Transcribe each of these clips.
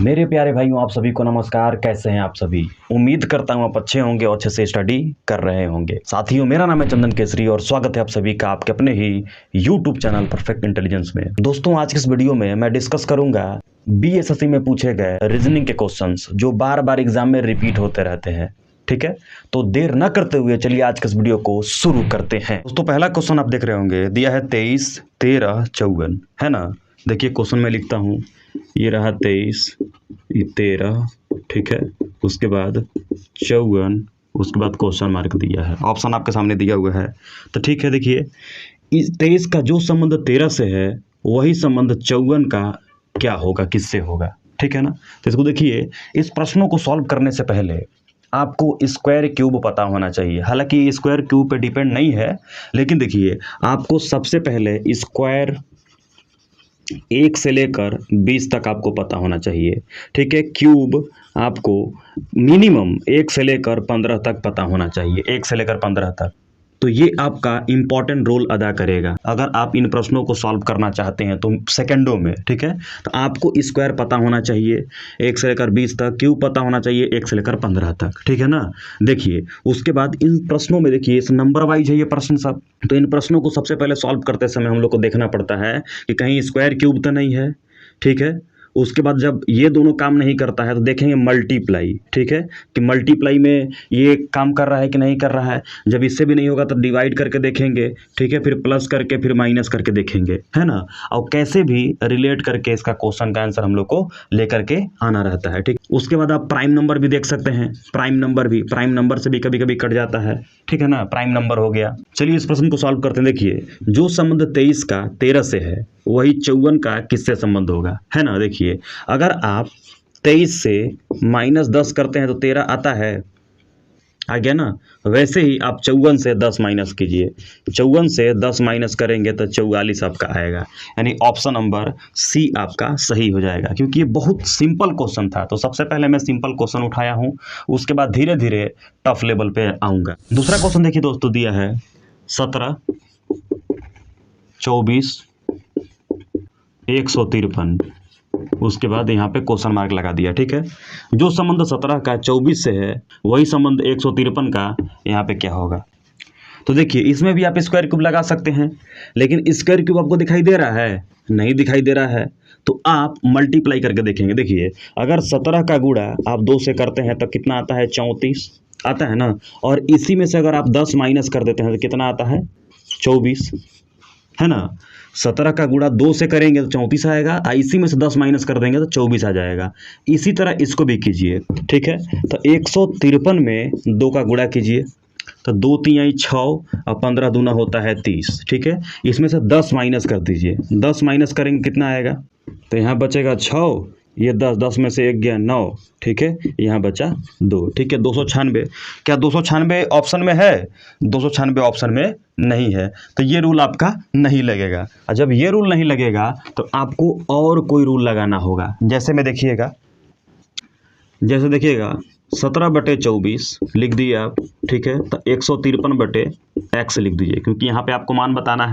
मेरे प्यारे भाइयों, आप सभी को नमस्कार। कैसे हैं आप सभी? उम्मीद करता हूं आप अच्छे होंगे और अच्छे से स्टडी कर रहे होंगे। साथियों, मेरा नाम है चंदन केसरी और स्वागत है आप सभी का आपके अपने ही यूट्यूब चैनल परफेक्ट इंटेलिजेंस में। दोस्तों, आज के इस वीडियो में मैं डिस्कस करूंगा बीएसएससी में पूछे गए रीजनिंग के क्वेश्चंस जो बार बार एग्जाम में रिपीट होते रहते हैं। ठीक है, तो देर न करते हुए चलिए आज के इस वीडियो को शुरू करते हैं। दोस्तों, पहला क्वेश्चन आप देख रहे होंगे, दिया है 23, 13, 54, है ना। देखिए क्वेश्चन में लिखता हूँ, ये रहा 23, ये 13, ठीक है, उसके बाद 54, उसके बाद क्वेश्चन मार्क दिया है, ऑप्शन आपके सामने दिया हुआ है। तो ठीक है, देखिए इस 23 का जो संबंध 13 से है वही संबंध 54 का क्या होगा, किससे होगा, ठीक है ना। तो इसको देखिए, इस प्रश्नों को सॉल्व करने से पहले आपको स्क्वायर क्यूब पता होना चाहिए। हालांकि स्क्वायर क्यूब पे डिपेंड नहीं है, लेकिन देखिए आपको सबसे पहले स्क्वायर 1 से लेकर 20 तक आपको पता होना चाहिए। ठीक है, क्यूब आपको मिनिमम 1 से लेकर 15 तक पता होना चाहिए, 1 से लेकर 15 तक। तो ये आपका इंपॉर्टेंट रोल अदा करेगा अगर आप इन प्रश्नों को सॉल्व करना चाहते हैं तो सेकंडों में। ठीक है, तो आपको स्क्वायर पता होना चाहिए 1 से लेकर 20 तक, क्यूब पता होना चाहिए 1 से लेकर 15 तक, ठीक है ना। देखिए उसके बाद इन प्रश्नों में, देखिए इस नंबर वाइज है ये प्रश्न सब, तो इन प्रश्नों को सबसे पहले सॉल्व करते समय हम लोग को देखना पड़ता है कि कहीं स्क्वायर क्यूब तो नहीं है। ठीक है, उसके बाद जब ये दोनों काम नहीं करता है तो देखेंगे मल्टीप्लाई। ठीक है, कि मल्टीप्लाई में ये काम कर रहा है कि नहीं कर रहा है। जब इससे भी नहीं होगा तो डिवाइड करके देखेंगे, ठीक है, फिर प्लस करके फिर माइनस करके देखेंगे, है ना। और कैसे भी रिलेट करके इसका क्वेश्चन का आंसर हम लोग को लेकर के आना रहता है। ठीक, उसके बाद आप प्राइम नंबर भी देख सकते हैं। प्राइम नंबर से भी कभी कभी कट जाता है, ठीक है ना, प्राइम नंबर हो गया। चलिए इस प्रश्न को सॉल्व करते हैं। देखिए जो संबंध 23 का 13 से है वही 54 का किससे संबंध होगा, है ना। देखिए अगर आप 23 से -10 करते हैं तो 13 आता है, आ गया ना। वैसे ही आप 54 से 10 माइनस कीजिए, 54 से 10 माइनस करेंगे तो 44 आपका आएगा, यानी ऑप्शन नंबर सी आपका सही हो जाएगा। क्योंकि ये बहुत सिंपल क्वेश्चन था, तो सबसे पहले मैं सिंपल क्वेश्चन उठाया हूँ, उसके बाद धीरे धीरे टफ लेवल पे आऊँगा। दूसरा क्वेश्चन देखिए दोस्तों, दिया है 17, 24, 153, उसके बाद यहाँ पे क्वेश्चन मार्क लगा दिया। ठीक है, जो संबंध 17 का 24 से है वही संबंध 153 का यहाँ पे क्या होगा। तो देखिए इसमें भी आप स्क्वायर क्यूब लगा सकते हैं, लेकिन स्क्वायर क्यूब आपको दिखाई दे रहा है, नहीं दिखाई दे रहा है, तो आप मल्टीप्लाई करके देखेंगे। देखिए अगर 17 का गुणा आप 2 से करते हैं तो कितना आता है, 34 आता है ना। और इसी में से अगर आप 10 माइनस कर देते हैं तो कितना आता है, 24, है ना। 17 का गुणा 2 से करेंगे तो 34 आएगा, इसी में से 10 माइनस कर देंगे तो 24 आ जाएगा। इसी तरह इसको भी कीजिए। ठीक है, तो 153 में 2 का गुणा कीजिए, तो 2 3 आई 6 और 15 दूना होता है 30। ठीक है, इसमें से 10 माइनस कर दीजिए, 10 माइनस करेंगे कितना आएगा, तो यहाँ बचेगा 6, ये 10 में से 1 गया 9, ठीक है, यहाँ बचा 2। ठीक है, 296, क्या 296 ऑप्शन में है? 296 ऑप्शन में नहीं है, तो ये रूल आपका नहीं लगेगा। और जब ये रूल नहीं लगेगा तो आपको और कोई रूल लगाना होगा। जैसे में देखिएगा, 17/24 लिख दिए आप, ठीक है, तो 153/x लिख दीजिए, क्योंकि यहाँ पे आपको मान बताना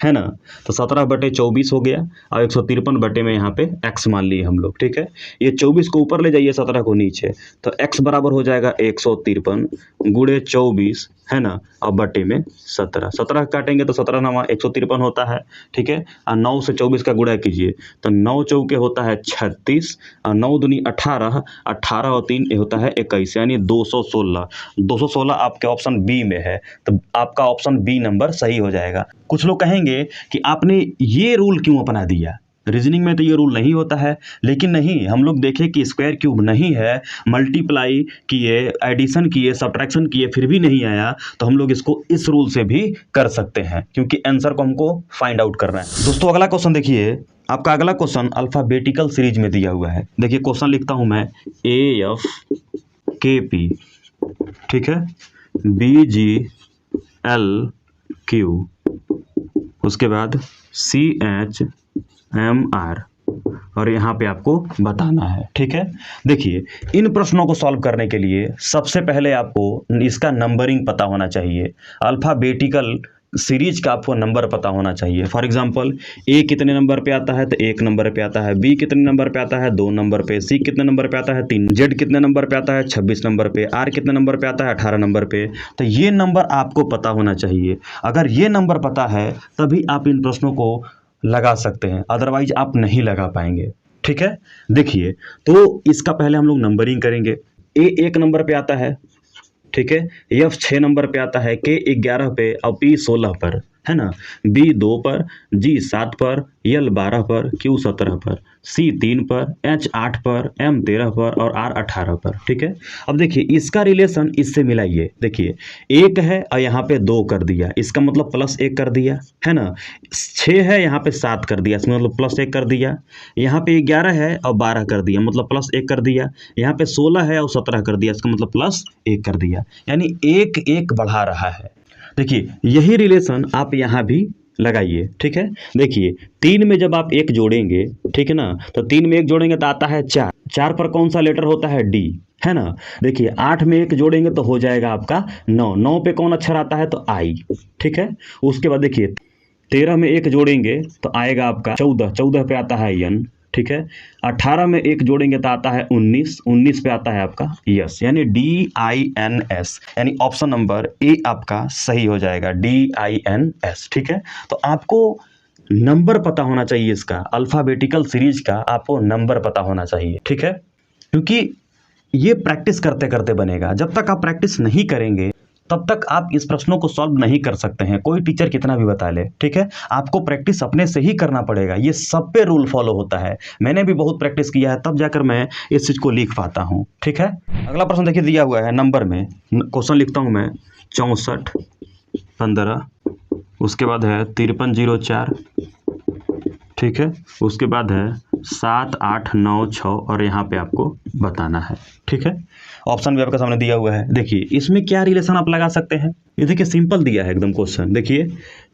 है ना। तो 17/24 हो गया और 153 में यहाँ पे x मान लिए हम लोग। ठीक है, ये 24 को ऊपर ले जाइए, 17 को नीचे, तो x बराबर हो जाएगा 153 गुणे 24, है ना, और बटे में 17। 17 काटेंगे तो 17 9 153 होता है। ठीक है, और 9 से 24 का गुणा कीजिए तो 9 चौके होता है 36, और 9 दूनी 18, 18 और 3 होता है 21, यानी 216। 216 आपके ऑप्शन बी में है, तो आपका ऑप्शन बी नंबर सही हो जाएगा। कुछ लोग कहेंगे कि आपने ये रूल क्यों अपना दिया, रीजनिंग में तो ये रूल नहीं होता है। लेकिन नहीं, हम लोग देखें कि स्क्वायर क्यूब नहीं है, मल्टीप्लाई किए, एडिशन किए, सब्ट्रैक्शन किए, फिर भी नहीं आया, तो हम लोग इसको इस रूल से भी कर सकते हैं, क्योंकि आंसर को हमको फाइंड आउट करना है। दोस्तों अगला क्वेश्चन देखिए, आपका अगला क्वेश्चन अल्फाबेटिकल सीरीज में दिया हुआ है। देखिए क्वेश्चन लिखता हूं मैं, AFKP, ठीक है, BGLQ, उसके बाद CHMR, और यहाँ पे आपको बताना है। ठीक है, देखिए इन प्रश्नों को सॉल्व करने के लिए सबसे पहले आपको इसका नंबरिंग पता होना चाहिए। अल्फ़ाबेटिकल सीरीज का आपको नंबर पता होना चाहिए। फॉर एग्जांपल ए कितने नंबर पे आता है तो 1 नंबर पे आता है, बी कितने नंबर पे आता है 2 नंबर पे, सी कितने नंबर पे आता है 3, जेड कितने नंबर पे आता है 26 नंबर पे, आर कितने नंबर पे आता है 18 नंबर पे। तो ये नंबर आपको पता होना चाहिए। अगर ये नंबर पता है तभी आप इन प्रश्नों को लगा सकते हैं, अदरवाइज आप नहीं लगा पाएंगे। ठीक है, देखिए तो इसका पहले हम लोग नंबरिंग करेंगे। ए 1 नंबर पे आता है, ठीक है, एफ 6 नंबर पे आता है, के 11 पे और पी 16 पर, है ना, बी 2 पर, जी 7 पर, एल 12 पर, क्यू 17 पर, सी 3 पर, एच 8 पर, एम 13 पर और आर 18 पर। ठीक है, अब देखिए इसका रिलेशन इससे मिलाइए। देखिए 1 है और यहाँ पे 2 कर दिया, इसका मतलब +1 कर दिया, है ना। 6 है यहाँ पे 7 कर दिया, इसका मतलब +1 कर दिया। यहाँ पे 11 है और 12 कर दिया, मतलब +1 कर दिया। यहाँ पे 16 है और 17 कर दिया, इसका मतलब +1 कर दिया। यानी 1 1 बढ़ा रहा है। देखिए यही रिलेशन आप यहाँ भी लगाइए। ठीक है, देखिए 3 में जब आप 1 जोड़ेंगे, ठीक है ना, तो 3 में 1 जोड़ेंगे तो आता है 4, 4 पर कौन सा लेटर होता है डी, है ना। देखिए 8 में 1 जोड़ेंगे तो हो जाएगा आपका 9, 9 पे कौन अक्षर आता है तो आई। ठीक है, उसके बाद देखिए 13 में 1 जोड़ेंगे तो आएगा आपका 14, 14 पे आता है एन। ठीक है, 18 में 1 जोड़ेंगे तो आता है 19, 19 पे आता है आपका यस, यानी DINS, यानी ऑप्शन नंबर ए आपका सही हो जाएगा, DINS। ठीक है, तो आपको नंबर पता होना चाहिए, इसका अल्फ़ाबेटिकल सीरीज का आपको नंबर पता होना चाहिए। ठीक है, क्योंकि ये प्रैक्टिस करते करते बनेगा। जब तक आप प्रैक्टिस नहीं करेंगे तब तक आप इस प्रश्नों को सॉल्व नहीं कर सकते हैं, कोई टीचर कितना भी बता ले। ठीक है, आपको प्रैक्टिस अपने से ही करना पड़ेगा, ये सब पे रूल फॉलो होता है। मैंने भी बहुत प्रैक्टिस किया है, तब जाकर मैं इस चीज़ को लिख पाता हूँ। ठीक है, अगला प्रश्न देखिए दिया हुआ है नंबर में, क्वेश्चन लिखता हूँ मैं 64 15, उसके बाद है 5304, ठीक है, उसके बाद है 7 8 9 6 और यहाँ पे आपको बताना है। ठीक है, ऑप्शन भी आपके सामने दिया हुआ है। देखिए इसमें क्या रिलेशन आप लगा सकते हैं, ये देखिए सिंपल दिया है एकदम क्वेश्चन। देखिए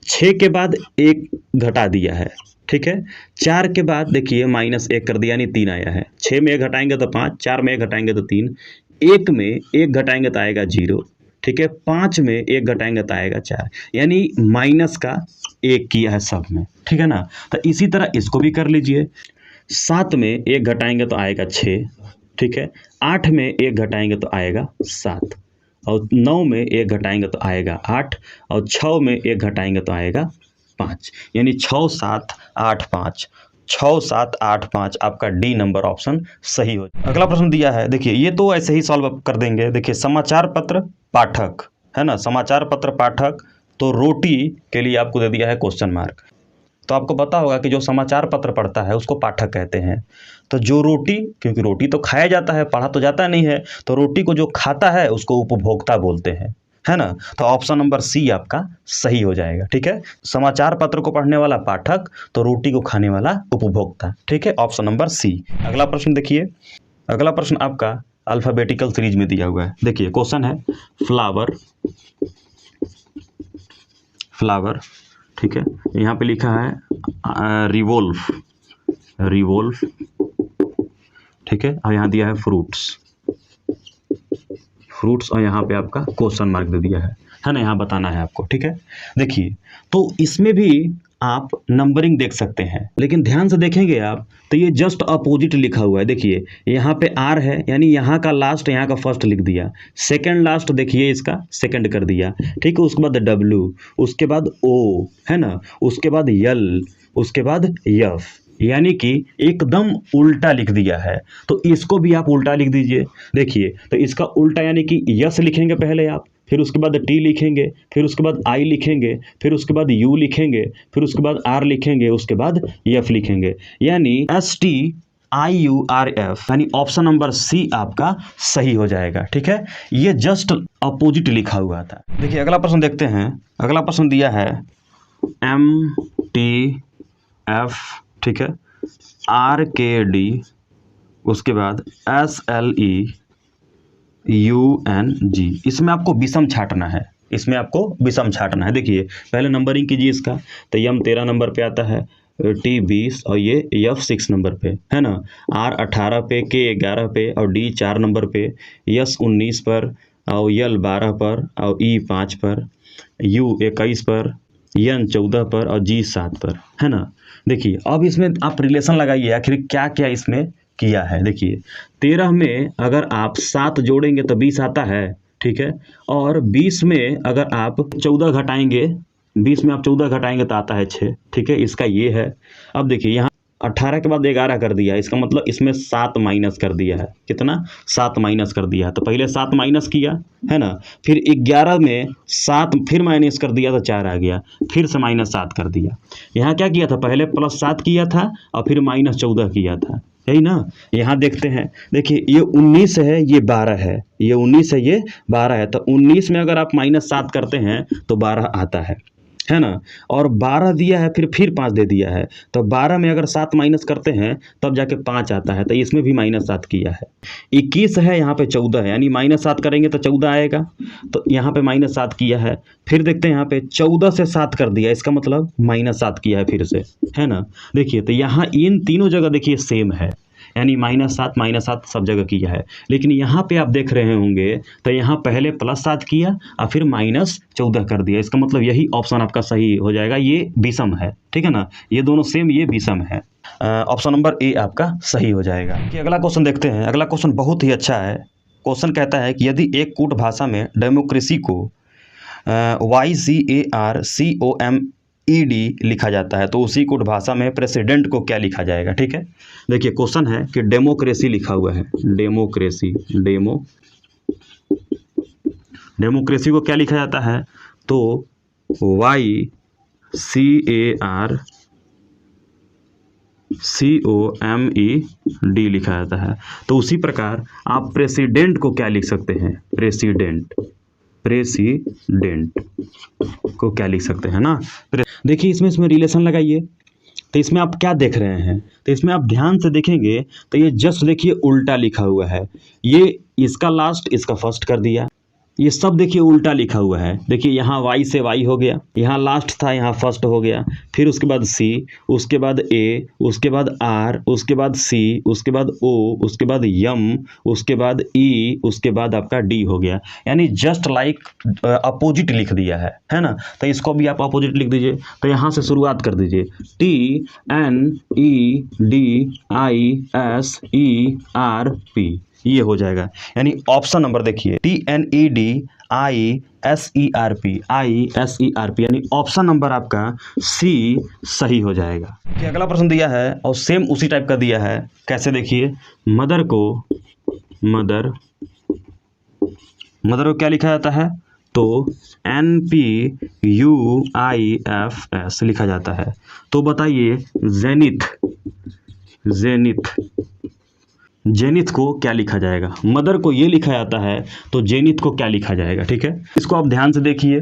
6 के बाद 1 घटा दिया है, ठीक है, 4 के बाद देखिए -1 कर दिया, यानी 3 आया है। 6 में 1 घटाएंगे तो 5, 4 में 1 घटाएंगे तो 3, 1 में 1 घटाएंगे तो आएगा 0, ठीक है, 5 में 1 घटाएंगे तो आएगा 4, यानी माइनस का 1 किया है सब में। ठीक है ना, तो इसी तरह इसको भी कर लीजिए। 7 में 1 घटाएंगे तो आएगा 6, ठीक है, 8 में 1 घटाएंगे तो आएगा 7, और 9 में 1 घटाएंगे तो आएगा 8, और 6 में 1 घटाएंगे तो आएगा 5, यानी 6 7 8 5, 6 7 8 5 आपका डी नंबर ऑप्शन सही हो। अगला प्रश्न दिया है, देखिए ये तो ऐसे ही सॉल्व कर देंगे। देखिए समाचार पत्र पाठक, है ना, समाचार पत्र पाठक, तो रोटी के लिए आपको दे दिया है क्वेश्चन मार्क। तो आपको पता होगा कि जो समाचार पत्र पढ़ता है उसको पाठक कहते हैं। तो जो रोटी, क्योंकि रोटी तो खाया जाता है, पढ़ा तो जाता नहीं है, तो रोटी को जो खाता है उसको उपभोक्ता बोलते हैं, है ना। तो ऑप्शन नंबर सी आपका सही हो जाएगा। ठीक है, समाचार पत्र को पढ़ने वाला पाठक, तो रोटी को खाने वाला उपभोक्ता। ठीक है, ऑप्शन नंबर सी। अगला प्रश्न देखिए, अगला प्रश्न आपका अल्फ़ाबेटिकल सीरीज में दिया हुआ है। देखिए क्वेश्चन है फ्लावर, फ्लावर, ठीक है, यहाँ पे लिखा है रिवोल्व, रिवोल्व, ठीक है, और यहाँ दिया है फ्रूट्स, फ्रूट्स, और यहाँ पे आपका क्वेश्चन मार्क दे दिया है ना, यहाँ बताना है आपको। ठीक है, देखिए तो इसमें भी आप नंबरिंग देख सकते हैं, लेकिन ध्यान से देखेंगे आप तो ये जस्ट अपोजिट लिखा हुआ है। देखिए यहाँ पे आर है, यानी यहाँ का लास्ट यहाँ का फर्स्ट लिख दिया, सेकंड लास्ट देखिए इसका सेकंड कर दिया, ठीक है, उसके बाद डब्ल्यू, उसके बाद ओ, है ना, उसके बाद यल, उसके बाद यफ, यानी कि एकदम उल्टा लिख दिया है। तो इसको भी आप उल्टा लिख दीजिए। देखिए तो इसका उल्टा यानी कि यस लिखेंगे पहले आप, फिर उसके बाद टी लिखेंगे, फिर उसके बाद आई लिखेंगे, फिर उसके बाद यू लिखेंगे, फिर उसके बाद आर लिखेंगे, उसके बाद एफ लिखेंगे, यानी STIURF, यानी ऑप्शन नंबर सी आपका सही हो जाएगा। ठीक है, ये जस्ट अपोजिट लिखा हुआ था। देखिए अगला प्रश्न देखते हैं। अगला प्रश्न दिया है MTF, ठीक है, RKD, उसके बाद SLEUNG। इसमें आपको विषम छाटना है, इसमें आपको विषम छाटना है। देखिए पहले नंबरिंग कीजिए इसका, तो M 13 नंबर पे आता है, T 20 और ये F 6 नंबर पे, है ना, R 18 पे, K 11 पे और D 4 नंबर पे, S 19 पर और L 12 पर और E 5 पर, U 21 पर, N 14 पर और G 7 पर, है ना। देखिए अब इसमें आप रिलेशन लगाइए आखिर क्या क्या इसमें किया है। देखिए 13 में अगर आप 7 जोड़ेंगे तो 20 आता है, ठीक है। और 20 में अगर आप 14 घटाएंगे, 20 में आप 14 घटाएंगे तो आता है 6, ठीक है। इसका ये है। अब देखिए यहाँ 18 के बाद 11 कर दिया, इसका मतलब इसमें 7 माइनस कर दिया है। कितना? 7 माइनस कर दिया है। तो पहले 7 माइनस किया, है ना। फिर 11 में 7 फिर माइनस कर दिया तो 4 आ गया, फिर से -7 कर दिया। यहाँ क्या किया था? पहले +7 किया था और फिर -14 किया था, यही ना। यहाँ देखते हैं, देखिए ये 19 है, ये 12 है, ये 19 है, ये 12 है। तो 19 में अगर आप -7 करते हैं तो 12 आता है ना। और 12 दिया है, फिर 5 दे दिया है, तो 12 में अगर 7 माइनस करते हैं तब जाके 5 आता है। तो इसमें भी -7 किया है। 21 है, यहाँ पे 14 है, यानी -7 करेंगे तो 14 आएगा। तो यहाँ पे -7 किया है। फिर देखते हैं यहाँ पे 14 से 7 कर दिया, इसका मतलब -7 किया है फिर से, है ना। देखिए तो यहाँ इन तीनों जगह देखिए सेम है, यानी -7 सब जगह किया है। लेकिन यहाँ पे आप देख रहे होंगे तो यहाँ पहले +7 किया और फिर -14 कर दिया। इसका मतलब यही ऑप्शन आपका सही हो जाएगा, ये विषम है, ठीक है ना। ये दोनों सेम, ये विषम है। ऑप्शन नंबर ए आपका सही हो जाएगा। कि अगला क्वेश्चन देखते हैं। अगला क्वेश्चन बहुत ही अच्छा है। क्वेश्चन कहता है कि यदि एक कूट भाषा में डेमोक्रेसी को YCARCOMED लिखा जाता है तो उसी कूट भाषा में प्रेसिडेंट को क्या लिखा जाएगा, ठीक है। देखिए क्वेश्चन है कि डेमोक्रेसी लिखा हुआ है, डेमोक्रेसी, डेमोक्रेसी को क्या लिखा जाता है? तो YCARCOMED लिखा जाता है। तो उसी प्रकार आप प्रेसिडेंट को क्या लिख सकते हैं? प्रेसिडेंट को क्या लिख सकते हैं ना। देखिए इसमें रिलेशन लगाइए। तो इसमें आप क्या देख रहे हैं? तो इसमें आप ध्यान से देखेंगे तो ये जस्ट देखिए उल्टा लिखा हुआ है। ये इसका लास्ट इसका फर्स्ट कर दिया, ये सब देखिए उल्टा लिखा हुआ है। देखिए यहाँ Y से Y हो गया, यहाँ लास्ट था, यहाँ फर्स्ट हो गया, फिर उसके बाद C, उसके बाद A, उसके बाद R, उसके बाद C, उसके बाद O, उसके बाद M, उसके बाद E, उसके बाद आपका D हो गया। यानी जस्ट लाइक अपोजिट लिख दिया है ना। तो इसको भी आप अपोजिट लिख दीजिए। तो यहाँ से शुरुआत कर दीजिए, TNEDISERP, ये हो जाएगा। यानी ऑप्शन नंबर देखिए TNEDISERP, यानी ऑप्शन नंबर आपका C सही हो जाएगा। कि अगला प्रश्न दिया है और सेम उसी टाइप का दिया है। कैसे? देखिए मदर को क्या लिखा जाता है? तो NPUIFS लिखा जाता है। तो बताइए जेनिथ को क्या लिखा जाएगा? मदर को ये लिखा जाता है तो जेनिथ को क्या लिखा जाएगा, ठीक है। इसको आप ध्यान से देखिए,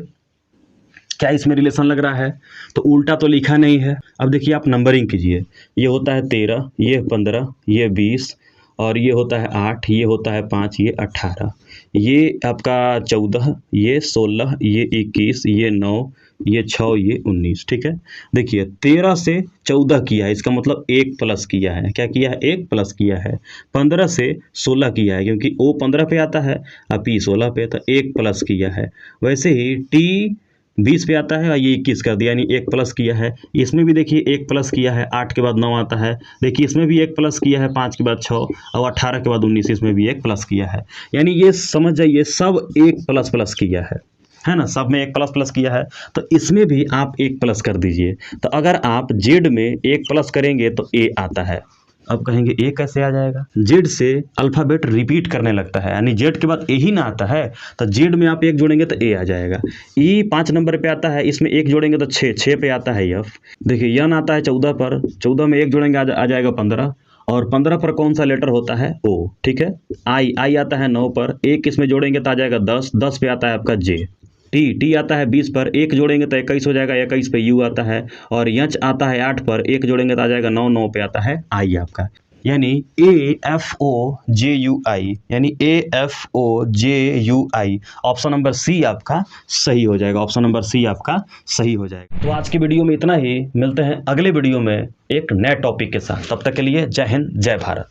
क्या इसमें रिलेशन लग रहा है? तो उल्टा तो लिखा नहीं है। अब देखिए आप नंबरिंग कीजिए, ये होता है 13, ये 15, ये 20, और ये होता है 8, ये होता है 5, ये 18, ये आपका 14, ये 16, ये 21, ये 9, ये 6, ये 19, ठीक है। देखिए 13 से 14 किया है, इसका मतलब 1 प्लस किया है। क्या किया है? 1 प्लस किया है। 15 से 16 किया है, क्योंकि O 15 पे आता है और P 16 पे, तो 1 प्लस किया है। वैसे ही T 20 पे आता है और ये 21 कर दिया, यानी 1 प्लस किया है। इसमें भी देखिए 1 प्लस किया है, 8 के बाद 9 आता है। देखिए इसमें भी 1 प्लस किया है, 5 के बाद 6, और 18 के बाद 19, इसमें भी 1 प्लस किया है। यानी ये समझ जाइए सब 1 प्लस प्लस किया है ना। सब में 1 प्लस प्लस किया है। तो इसमें भी आप 1 प्लस कर दीजिए। तो अगर आप जेड में 1 प्लस करेंगे तो ए आता है। अब कहेंगे ए कैसे आ जाएगा? जेड से अल्फ़ाबेट रिपीट करने लगता है, यानी जेड के बाद ए ही ना आता है। तो जेड में आप 1 जोड़ेंगे तो ए आ जाएगा। ई 5 नंबर पे आता है, इसमें 1 जोड़ेंगे तो 6 पे आता है एफ। देखिए यन आता है 14 पर, 14 में 1 जोड़ेंगे आ जाएगा 15, और 15 पर कौन सा लेटर होता है? ओ, ठीक है। आई आता है 9 पर, 1 इसमें जोड़ेंगे तो आ जाएगा 10, 10 पे आता है आपका जे। टी आता है 20 पर, 1 जोड़ेंगे तो 21 हो जाएगा, 21 पे यू आता है। और यच आता है 8 पर, 1 जोड़ेंगे तो आ जाएगा 9, 9 पे आता है आई आपका। यानी AFOJUI, यानी AFOJUI, ऑप्शन नंबर सी आपका सही हो जाएगा। ऑप्शन नंबर सी आपका सही हो जाएगा। तो आज की वीडियो में इतना ही, मिलते हैं अगले वीडियो में एक नए टॉपिक के साथ। तब तक के लिए जय हिंद, जय भारत।